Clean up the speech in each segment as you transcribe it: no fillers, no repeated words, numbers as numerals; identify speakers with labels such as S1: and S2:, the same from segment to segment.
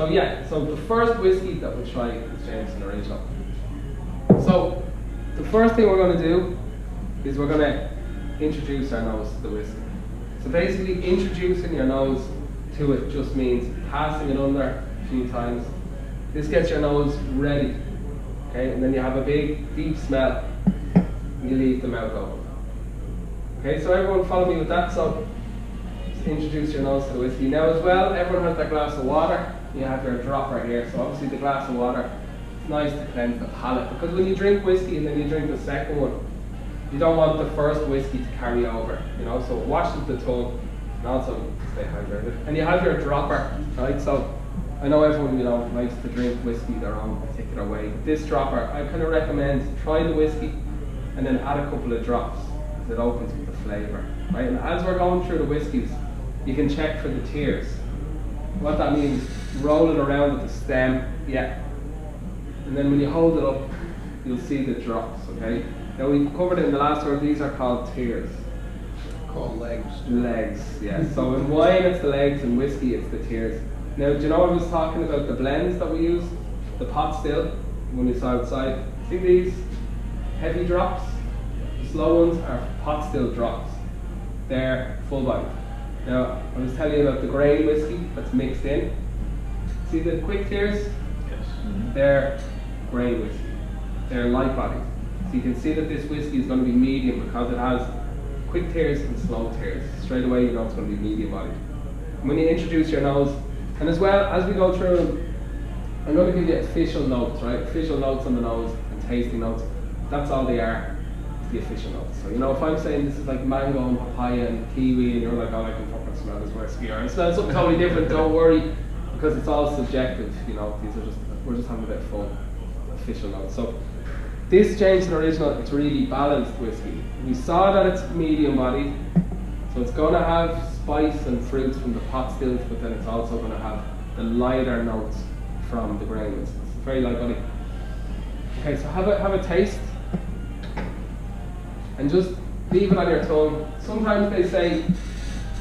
S1: So yeah, so the first whiskey that we'll try is Jameson Original. So the first thing we're going to do is we're going to introduce our nose to the whiskey. So basically introducing your nose to it just means passing it under a few times. This gets your nose ready, okay? And then you have a big, deep smell, and you leave the mouth open. Okay, so everyone follow me with that. So just introduce your nose to the whiskey. Now as well, everyone has their glass of water. You have your dropper here, so obviously the glass of water, it's nice to cleanse the palate, because when you drink whiskey and then you drink the second one, you don't want the first whiskey to carry over, you know, so it washes the tongue and also stay hydrated. And you have your dropper, right? So I know everyone, you know, likes to drink whiskey their own particular way. But this dropper, I kind of recommend try the whiskey and then add a couple of drops, because it opens with the flavour, right? And as we're going through the whiskies, you can check for the tears. What that means, roll it around with the stem, yeah. And then when you hold it up, you'll see the drops, okay? Now we covered it in the last word, these are called tears.
S2: Called legs.
S1: Legs, yeah. So in wine it's the legs, in whiskey it's the tears. Now, do you know I was talking about the blends that we use? The pot still, when we saw outside. See these heavy drops? The slow ones are pot still drops. They're full body. Now, I was telling you about the grain whiskey that's mixed in. See the quick tears?
S2: Yes.
S1: They're grain whiskey. They're light body. So you can see that this whiskey is going to be medium because it has quick tears and slow tears. Straight away you know it's going to be medium body. And when you introduce your nose, and as well as we go through them, I'm going to give you official notes, right? Official notes on the nose and tasting notes. That's all they are, the official notes. So you know, if I'm saying this is like mango and papaya and kiwi, and you're like, oh, I can fucking smell this whiskey, or I smell something totally different, don't worry, because it's all subjective, you know, these are just, we're just having a bit of fun. Official notes. So this Jameson Original, it's really balanced whiskey. We saw that it's medium bodied, so it's going to have spice and fruits from the pot stills, but then it's also going to have the lighter notes from the grain whiskey. It's very light body. Okay, so have a taste, and just leave it on your tongue. Sometimes they say you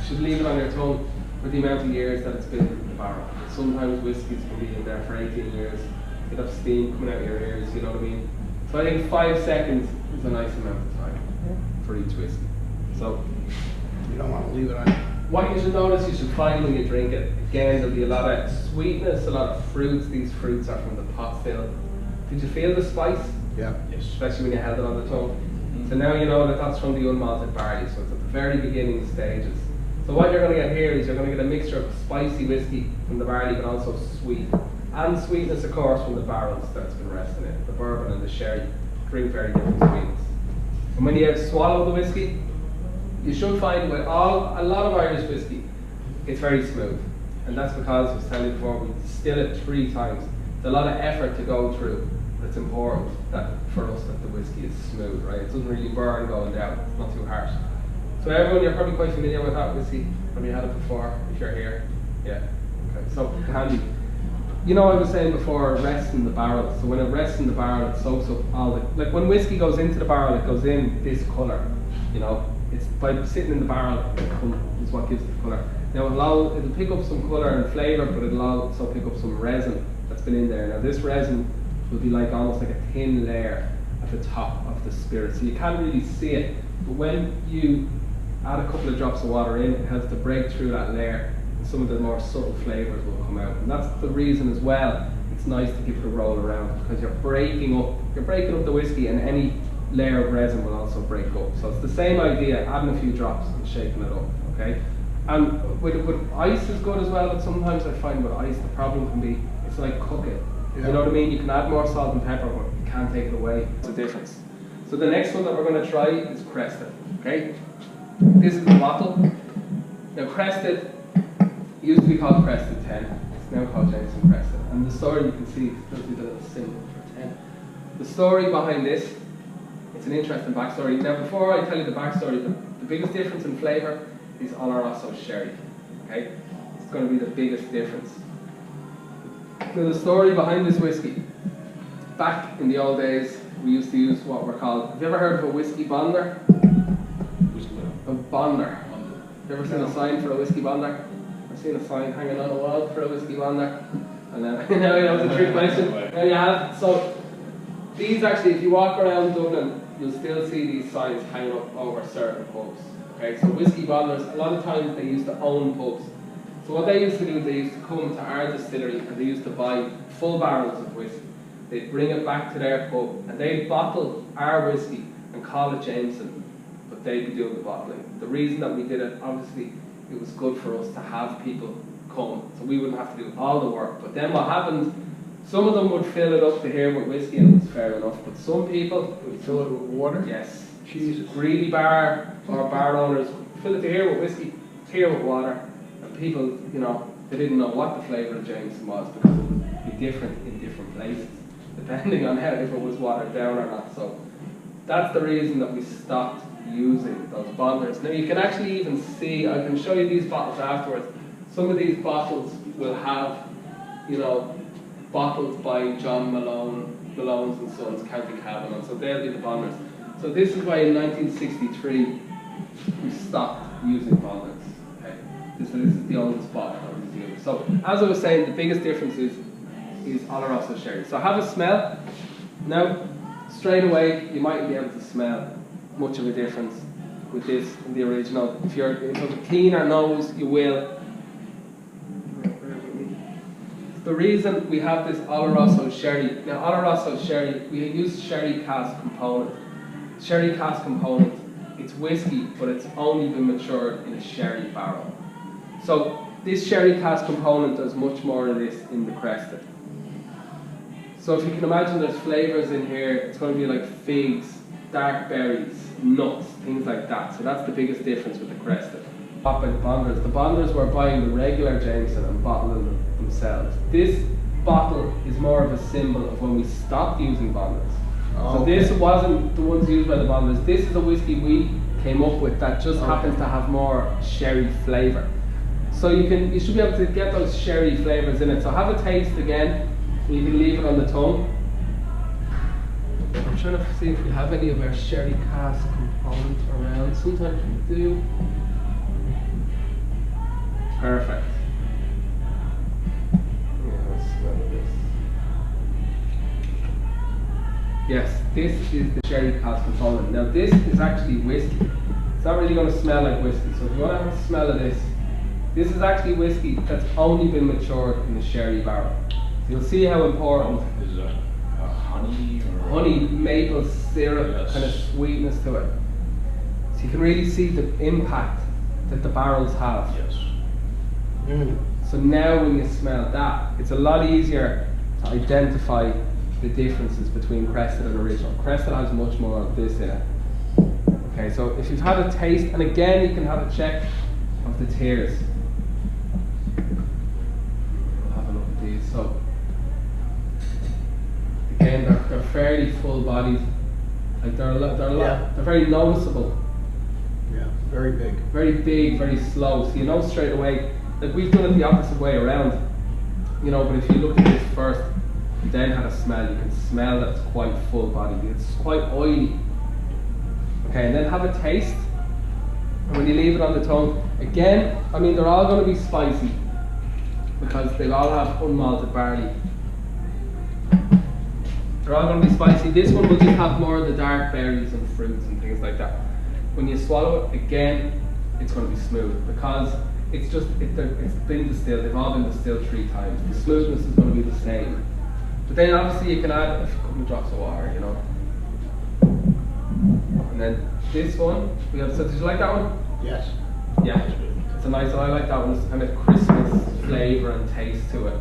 S1: should leave it on your tongue for the amount of years that it's been in the barrel. Sometimes whiskies can be in there for 18 years. You have steam coming out of your ears, you know what I mean? So I think 5 seconds is a nice amount of time for each whiskey. So
S2: You don't want to leave it on.
S1: what you should notice, you should find when you drink it, again, there'll be a lot of sweetness, a lot of fruits. These fruits are from the pot still. Did you feel the spice?
S2: Yeah.
S1: Yes. Especially when you held it on the tongue. So now you know that that's from the unmalted barley, so it's at the very beginning stages. So what you're going to get here is you're going to get a mixture of spicy whiskey from the barley, but also sweet. And sweetness, of course, from the barrels that's been resting in. The bourbon and the sherry bring very different sweetness. And when you swallow the whiskey, you should find with a lot of Irish whiskey, it's very smooth. And that's because, I was telling you before, we distill it 3 times. It's a lot of effort to go through, but it's important that for us that the whiskey is smooth, right? It doesn't really burn going down, it's not too harsh. So everyone, you're probably quite familiar with that whiskey. Have you had it before, if you're here? Yeah, okay, so handy. You know, I was saying before, it rests in the barrel. So when it rests in the barrel, it soaks up all the, like when whiskey goes into the barrel, it goes in this colour, you know. It's by sitting in the barrel, is what gives it the colour. Now it'll pick up some colour and flavour, but it'll also pick up some resin that's been in there. Now this resin will be like almost like a thin layer at the top of the spirit. So you can't really see it, but when you add a couple of drops of water in, it helps to break through that layer, and some of the more subtle flavours will come out. And that's the reason as well it's nice to give it a roll around, because you're breaking up the whiskey, and any layer of resin will also break up. So it's the same idea, adding a few drops and shaking it up, okay? And with ice is good as well, but sometimes I find with ice the problem can be, it's like cooking.
S2: Yeah.
S1: You know what I mean? You can add more salt and pepper, but you can't take it away. It's a difference. So the next one that we're going to try is Crested, okay? This is the bottle. Now Crested used to be called Crested 10. It's now called Jameson Crested. And the story, you can see, there's the little symbol for 10. The story behind this, it's an interesting backstory. Now before I tell you the backstory, the biggest difference in flavour is Oloroso sherry, okay? It's going to be the biggest difference. Now the story behind this whiskey, back in the old days, we used to use what were called, have you ever heard of a whiskey bonder? A bonder. You ever seen a sign for a whiskey bonder? I've seen a sign hanging on a wall for a whiskey bonder. And then, that was a trick question. Now you have, so these actually, if you walk around Dublin, you'll still see these signs hanging up over certain pubs. Okay, so whiskey bottlers, a lot of times they used to own pubs. So what they used to do is they used to come to our distillery and they used to buy full barrels of whiskey. They'd bring it back to their pub and they'd bottle our whiskey and call it Jameson, but they'd be doing the bottling. The reason that we did it, obviously, it was good for us to have people come, so we wouldn't have to do all the work. But then what happened, some of them would fill it up to here with whiskey and it was fair enough, but some people
S2: We fill it with water?
S1: yes,
S2: Jesus.
S1: greedy bar or bar owners fill it to here with whiskey, here with water, and people, you know, they didn't know what the flavour of Jameson was because it would be different in different places, depending on how, if it was watered down or not. So that's the reason that we stopped using those bottlers. Now you can actually even see, I can show you these bottles afterwards. Some of these bottles will have, you know, bottled by John Malone's and Sons, County Cavan, and so they'll be the bottlers. So this is why in 1963 we stopped using bottlers. Okay, this is the oldest bottle that we use. So as I was saying, the biggest difference is Oloroso sherry. So have a smell. Now, straight away you mightn't be able to smell much of a difference with this and the original. If you have a cleaner nose, you will. The reason we have this Oloroso sherry, now Oloroso sherry, we use sherry cask component. Sherry cask component, it's whiskey, but it's only been matured in a sherry barrel. So this sherry cask component does much more of this in the Crested. So if you can imagine there's flavours in here, it's going to be like figs, dark berries, nuts, things like that. So that's the biggest difference with the Crested. Bought by the bottlers. The bottlers were buying the regular Jameson and bottling them themselves. This bottle is more of a symbol of when we stopped using bottlers.
S2: Oh,
S1: so this wasn't the ones used by the bottlers. This is a whiskey we came up with that just happens to have more sherry flavour. So you should be able to get those sherry flavours in it. So have a taste again. You can leave it on the tongue. I'm trying to see if we have any of our sherry cask components around. Sometimes we do. Perfect. Yeah, let's smell this. Yes, this is the sherry cask component. Now this is actually whiskey. It's not really going to smell like whiskey. So if you want to have a smell of this is actually whiskey that's only been matured in a sherry barrel. You'll see how important.
S3: Is it honey or
S1: honey, maple syrup,
S3: yes,
S1: kind of sweetness to it. So you can really see the impact that the barrels have.
S3: yes.
S1: So now when you smell that, it's a lot easier to identify the differences between Crested and original. Crested has much more of this in it. Okay, so if you've had a taste, and again you can have a check of the tears. We'll have a look at these. So again, they're fairly full bodied. Like they're very noticeable.
S2: Yeah, very big.
S1: Very big, very slow. So you know straight away. Like we've done it the opposite way around, you know. But if you look at this first, then have a smell, you can smell that it's quite full bodied. It's quite oily. Okay, and then have a taste. And when you leave it on the tongue, again, I mean they're all going to be spicy because they all have unmalted barley. They're all going to be spicy. This one will just have more of the dark berries and fruits and things like that. When you swallow it, again, it's going to be smooth because it's been distilled. They've all been distilled 3 times. The smoothness is going to be the same. But then obviously you can add a couple of drops of water, you know. And then this one, so did you like that one?
S2: Yes.
S1: Yeah, it's a nice one. I like that one. It's kind of Christmas flavour and taste to it.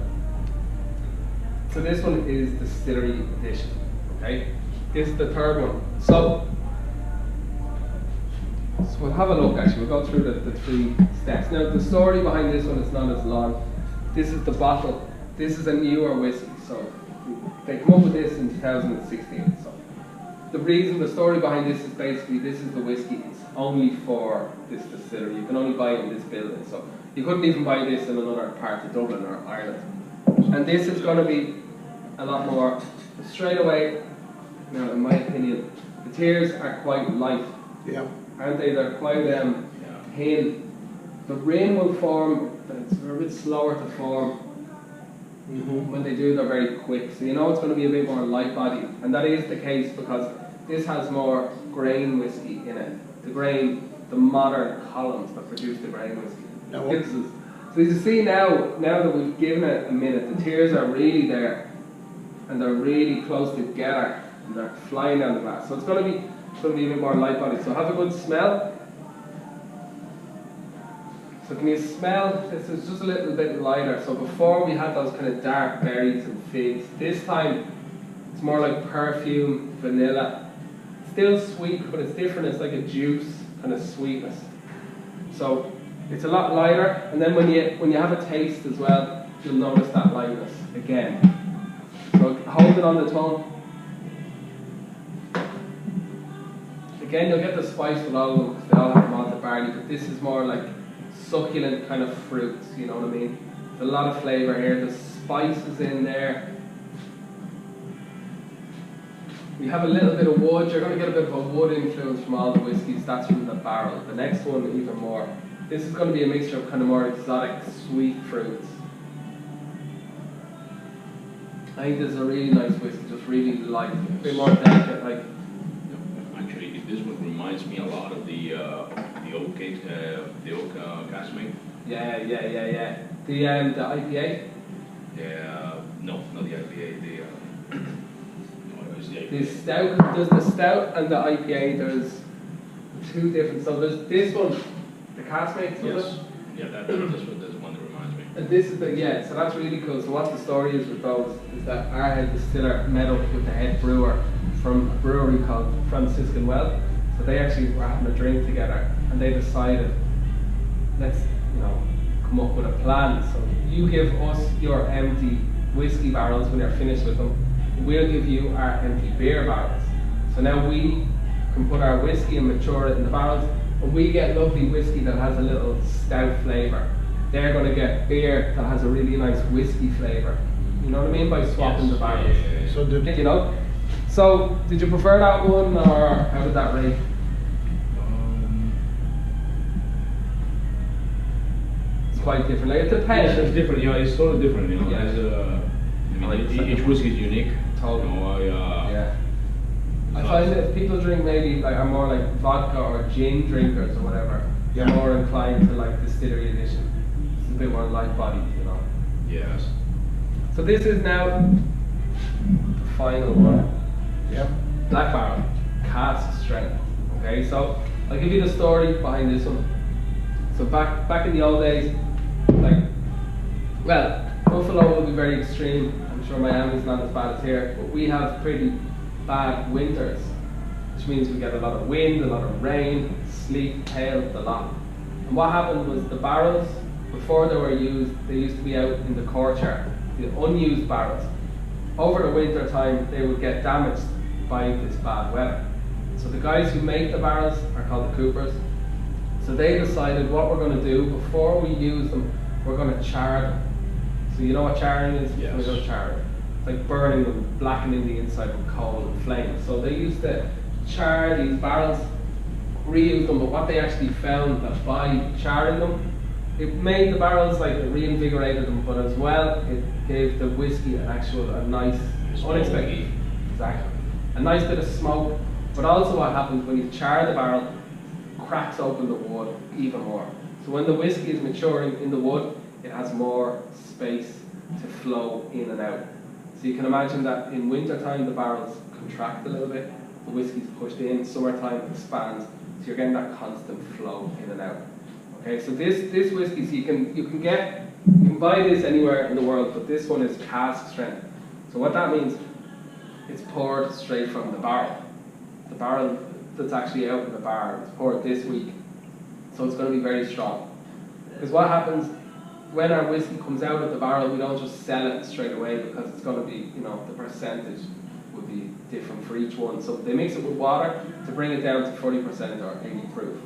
S1: So this one is Distillery Edition. Okay, this is the 3rd one. So we'll have a look. Actually, we'll go through the 3 steps. Now the story behind this one is not as long. This is the bottle. This is a newer whiskey. So they come up with this in 2016. So the story behind this is basically this is the whiskey. It's only for this distillery. You can only buy it in this building. So you couldn't even buy this in another part of Dublin or Ireland. And this is going to be a lot more straight away. Now, in my opinion, the tears are quite light,
S2: Yeah.
S1: aren't they? They're quite thin. The rim will form, but it's a bit slower to form. When they do, they're very quick. So you know it's going to be a bit more light bodied. And that is the case because this has more grain whiskey in it. The modern columns that produce the grain whiskey.
S2: Now,
S1: So as you see now that we've given it a minute, the tears are really there. And they're really close together. And they're flying down the glass. So it's going to be a bit more light bodied. So have a good smell. So can you smell? This is just a little bit lighter. So before we had those kind of dark berries and figs. This time it's more like perfume, vanilla. Still sweet, but it's different. It's like a juice kind of sweetness. So it's a lot lighter. And then when you have a taste as well, you'll notice that lightness again. So hold it on the tongue. Again, you'll get the spice with all of them because they all have malted barley, but this is more like succulent kind of fruits, you know what I mean? There's a lot of flavour here, the spices in there. We have a little bit of wood, you're going to get a bit of a wood influence from all the whiskies, that's from the barrel. The next one even more. This is going to be a mixture of kind of more exotic sweet fruits. I think this is a really nice whiskey, just really light, a bit more delicate, like.
S3: Actually, this one reminds me a lot of the oak casmate.
S1: Yeah. The IPA.
S3: Yeah, no, not the IPA. What was the IPA?
S1: The stout. There's the stout and the IPA. There's two different. So there's this one, the casmate.
S3: Yes. Yeah, that's the one that reminds me.
S1: And this is the so that's really cool. So what the story is with those is that our head distiller met up with the head brewer from a brewery called Franciscan Well. So they actually were having a drink together and they decided, let's come up with a plan. So you give us your empty whiskey barrels when you're finished with them. We'll give you our empty beer barrels. So now we can put our whiskey and mature it in the barrels, and we get lovely whiskey that has a little stout flavour. They're going to get beer that has a really nice whiskey flavour. You know what I mean? By swapping the barrels.
S2: So
S1: So did you prefer that one, or how did that rate? It's quite different. Like, it depends.
S3: It's different. Yeah, it's totally different.
S1: Yeah.
S3: Each whiskey is unique.
S1: Totally.
S3: Yeah.
S1: I find that if people drink maybe are more like vodka or gin drinkers or whatever,
S2: Yeah.
S1: they're more inclined to like Distillery Edition. It's a bit more light bodied,
S3: Yes.
S1: So this is now the final one.
S2: Yep.
S1: Black barrel, cask strength. Okay, so I'll give you the story behind this one. So back in the old days, Buffalo will be very extreme. I'm sure Miami's not as bad as here, but we have pretty bad winters, which means we get a lot of wind, a lot of rain, sleet, hail, the lot. And what happened was the barrels, before they were used, they used to be out in the courtyard, the unused barrels. Over the winter time, they would get damaged by this bad weather. So the guys who make the barrels are called the coopers. So they decided what we're going to do before we use them, we're going to char them. So you know what charring is?
S3: Yes.
S1: We're going to char it. It's like burning them, blackening the inside with coal and flames. So they used to char these barrels, reuse them, but what they actually found that by charring them, it made the barrels, it reinvigorated them, but as well, it gave the whiskey a nice, unexpected, exactly, a nice bit of smoke. But also what happens when you char the barrel, cracks open the wood even more. So when the whiskey is maturing in the wood, it has more space to flow in and out. So you can imagine that in winter time, the barrels contract a little bit, the whiskey's pushed in, summertime it expands, so you're getting that constant flow in and out. Okay, so this whiskey, so you can buy this anywhere in the world, but this one is cask strength. So what that means, it's poured straight from the barrel. The barrel that's actually out in the bar, it's poured this week. So it's going to be very strong. Because what happens, when our whiskey comes out of the barrel, we don't just sell it straight away because it's going to be, the percentage would be different for each one. So they mix it with water to bring it down to 40% or 80 proof.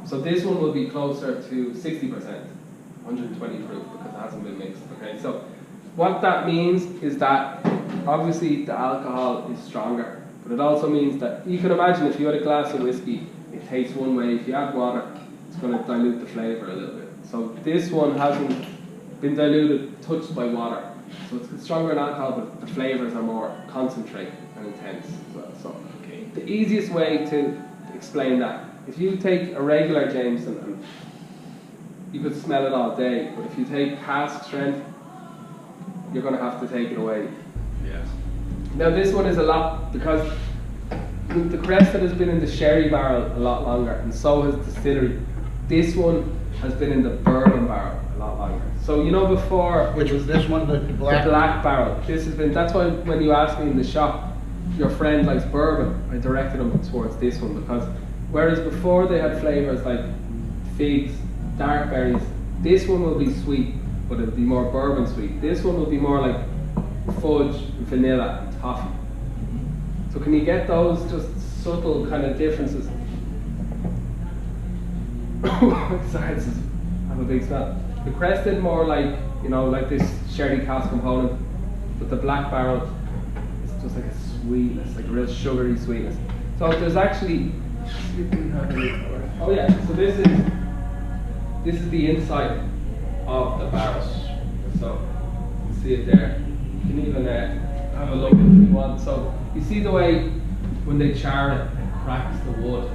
S1: So this one will be closer to 60%, 120 proof, because it hasn't been mixed. Okay, so what that means is that obviously the alcohol is stronger, but it also means that you can imagine if you had a glass of whiskey, it tastes one way. If you add water, it's going to dilute the flavour a little bit. So this one hasn't been diluted, touched by water. So it's stronger in alcohol, but the flavours are more concentrated and intense as well. So
S3: Okay.
S1: the easiest way to explain that, if you take a regular Jameson and you could smell it all day, but if you take cask strength, you're going to have to take it away.
S3: Yes.
S1: Now this one is a lot, because the Crested has been in the sherry barrel a lot longer, and so has Distillery. This one has been in the bourbon barrel a lot longer. So you know before,
S2: Which was this one, the black?
S1: the black barrel. This has been. That's why when you asked me in the shop, your friend likes bourbon, I directed him towards this one, because whereas before they had flavors like figs, dark berries, this one will be sweet, but it'll be more bourbon sweet. This one will be more like fudge, vanilla, and toffee. So can you get those just subtle kind of differences? Sorry, I have a big smell. The Crested more like, you know, like this sherry cask component, but the black barrel is just like a sweetness, like a real sugary sweetness. So there's actually, oh yeah, so this is the inside of the barrel. So you can see it there. You can even have a look if you want. So you see the way when they char it, it cracks the wood.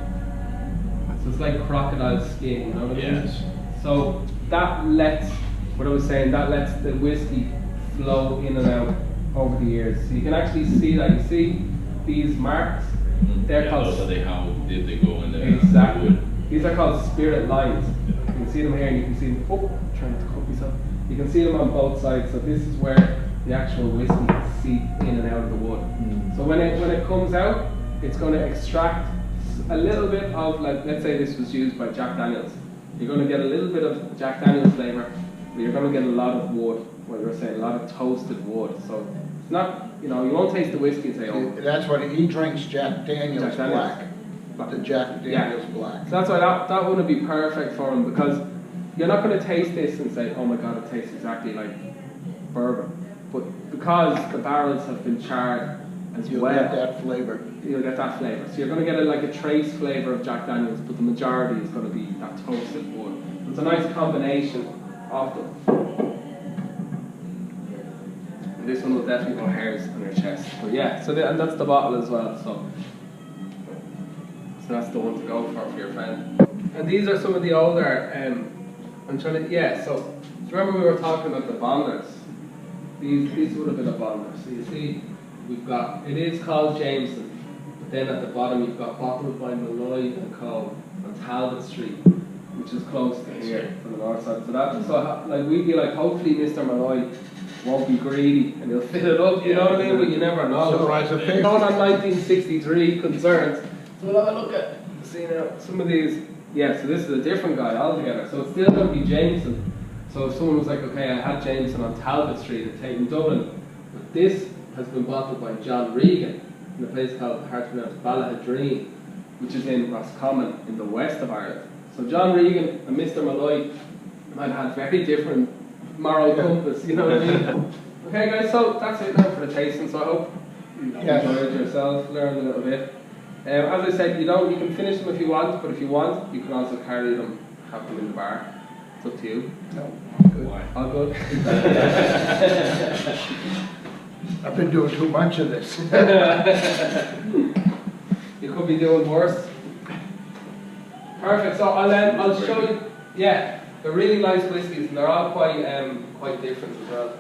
S1: So it's like crocodile skin, you know what I mean?
S3: Yes.
S1: So that lets, what I was saying, that lets the whiskey flow in and out over the years. So you can actually see that. You see these marks? They're
S3: Yeah,
S1: called,
S3: those are how did they go in the
S1: exactly.
S3: wood.
S1: These are called spirit lines. You can see them here, and you can see them. Oh, I'm trying to cut myself. You can see them on both sides. So this is where the actual whiskey seep in and out of the wood. So when it comes out, it's going to extract a little bit of, like, let's say this was used by Jack Daniels. You're going to get a little bit of Jack Daniels flavour, but you're going to get a lot of wood. What you were saying, a lot of toasted wood. So it's not, you know, you won't taste the whiskey and say, oh.
S2: That's what he drinks, Jack Daniels
S1: Jack Daniels.
S2: Black. The Jack Daniels Black.
S1: So that's why that wouldn't be perfect for him, because you're not going to taste this and say, oh my god, it tastes exactly like bourbon. But because the barrels have been charred as
S2: You'll
S1: well,
S2: get that flavor.
S1: you'll get that flavour. So you're going to get like a trace flavour of Jack Daniels, but the majority is going to be that toasted wood. It's a nice combination of them. And this one will definitely put hairs on your chest. But yeah, so and that's the bottle as well. So that's the one to go for your friend. And these are some of the older, I'm trying to, yeah, so remember we were talking about the bonders? These would have been a bonder. So you see, we've got, it is called Jameson, but then at the bottom you've got bottled by Malloy and Co. on Talbot Street, which is close to here, to the north side. So like we'd be like, hopefully Mr. Malloy won't be greedy and he'll fill it up, you know what I mean? But you never know.
S2: Surprise of pig.
S1: Going on 1963 concerns. So we'll have a look at, see now, some of these, yeah, so this is a different guy altogether. So it's still going to be Jameson. So if someone was like, okay, I had Jameson on Talbot Street at Tate in Dublin, but this has been bottled by John Regan in a place called, hard to pronounce, Ballahadreen, which is in Roscommon in the west of Ireland. So John Regan and Mr. Malloy might have very different moral compass, you know what I mean? Okay guys, so that's it now for the tasting, so I hope you enjoyed yourself, learned a little bit. As I said, you can finish them if you want, but if you want, you can also carry them, have them in the bar. It's up to you.
S2: No, I'm good.
S3: Why?
S1: All good?
S2: I've been doing too much of this.
S1: You could be doing worse. Perfect, so I'll show you, yeah, they're really nice whiskies and they're all quite different as well.